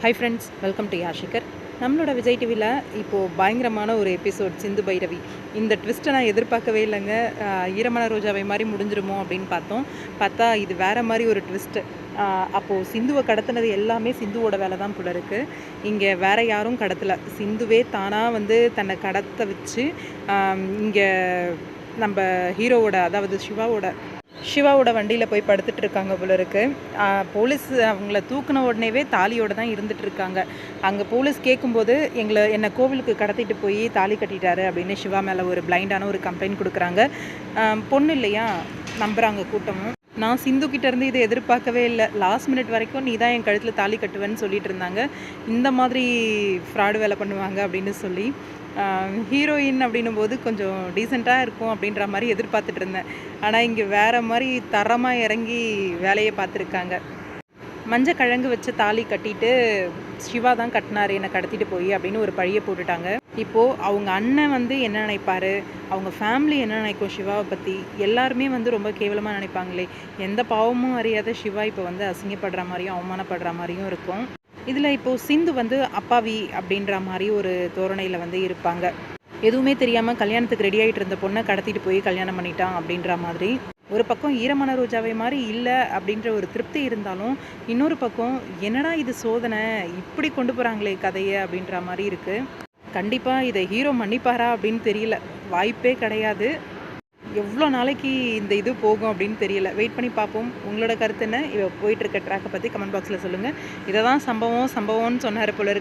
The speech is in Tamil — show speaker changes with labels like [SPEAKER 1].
[SPEAKER 1] ஹை ஃப்ரெண்ட்ஸ், வெல்கம் டு யாஷிகர். நம்மளோட விஜய் டிவியில் இப்போது பயங்கரமான ஒரு எபிசோட் சிந்து பைரவி. இந்த ட்விஸ்ட்டை நான் எதிர்பார்க்கவே இல்லைங்க. ஈரமான ரோஜாவை மாதிரி முடிஞ்சிருமோ அப்படின்னு பார்த்தா இது வேறு மாதிரி ஒரு ட்விஸ்ட்டு. அப்போது சிந்துவை கடத்தினது எல்லாமே சிந்துவோட வேலை தான் போல இருக்குது. இங்கே வேறு யாரும் கடத்தலை, சிந்துவே தானாக வந்து தன்னை கடத்த வச்சு இங்கே நம்ம ஹீரோவோட, அதாவது சிவாவோட வண்டியில் போய் படுத்துட்டு இருக்காங்க போல இருக்குது. போலீஸ் அவங்கள தூக்குன உடனேவே தாலியோடு தான் இருந்துட்டு இருக்காங்க. அங்கே போலீஸ் கேட்கும்போது என்னை கோவிலுக்கு கடத்திட்டு போய் தாலி கட்டிட்டாரு அப்படின்னு சிவா மேலே ஒரு பிளைண்டான ஒரு கம்ப்ளைண்ட் கொடுக்குறாங்க. பொண்ணு இல்லையா, நம்புகிறாங்க கூட்டமும். நான் சிந்துக்கிட்டேருந்து இதை எதிர்பார்க்கவே இல்லை. லாஸ்ட் மினிட் வரைக்கும் நீ தான் என் கழுத்தில் தாலி கட்டுவேன்னு சொல்லிட்டு இருந்தாங்க. இந்த மாதிரி ஃப்ராடு வேலை பண்ணுவாங்க அப்படின்னு சொல்லி ஹீரோயின் அப்படின்னும் போது கொஞ்சம் டீசெண்டாக இருக்கும் அப்படின்ற மாதிரி எதிர்பார்த்துட்டு இருந்தேன். ஆனால் இங்கே வேறு மாதிரி தரமாக இறங்கி வேலையை பார்த்துருக்காங்க. மஞ்சள் கிழங்கு வச்சு தாலி கட்டிட்டு சிவா தான் கட்டினார் என்னை கடத்திட்டு போய் அப்படின்னு ஒரு பழியை போட்டுட்டாங்க. இப்போது அவங்க அண்ணன் வந்து என்ன நினைப்பார், அவங்க ஃபேமிலி என்ன நினைக்கும் சிவாவை பற்றி, எல்லாருமே வந்து ரொம்ப கேவலமாக நினைப்பாங்களே. எந்த பாவமும் அறியாத சிவா இப்போ வந்து அசிங்கப்படுற மாதிரியும் அவமானப்படுற மாதிரியும் இருக்கும். இதில் இப்போது சிந்து வந்து அப்பாவி அப்படின்ற மாதிரி ஒரு தோரணையில் வந்து இருப்பாங்க. எதுவுமே தெரியாமல் கல்யாணத்துக்கு ரெடி ஆகிட்டு இருந்த பொண்ணை கடத்திட்டு போய் கல்யாணம் பண்ணிட்டான் அப்படின்ற மாதிரி. ஒரு பக்கம் ஈரமான ரோஜாவை மாதிரி இல்லை அப்படின்ற ஒரு திருப்தி இருந்தாலும், இன்னொரு பக்கம் என்னடா இது சோதனை, இப்படி கொண்டு போகிறாங்களே கதையை அப்படின்ற மாதிரி இருக்குது. கண்டிப்பாக இதை ஹீரோ மன்னிப்பாரா அப்படின்னு தெரியல, வாய்ப்பே கிடையாது. எவ்வளோ நாளைக்கு இந்த இது போகும் அப்படின்னு தெரியல. வெயிட் பண்ணி பார்ப்போம். உங்களோட கருத்து என்ன? போயிட்டுருக்க ட்ராக்கை பற்றி கமெண்ட் பாக்ஸில் சொல்லுங்கள். இதை தான் சம்பவம்னு சொன்னார் போல இருக்கு.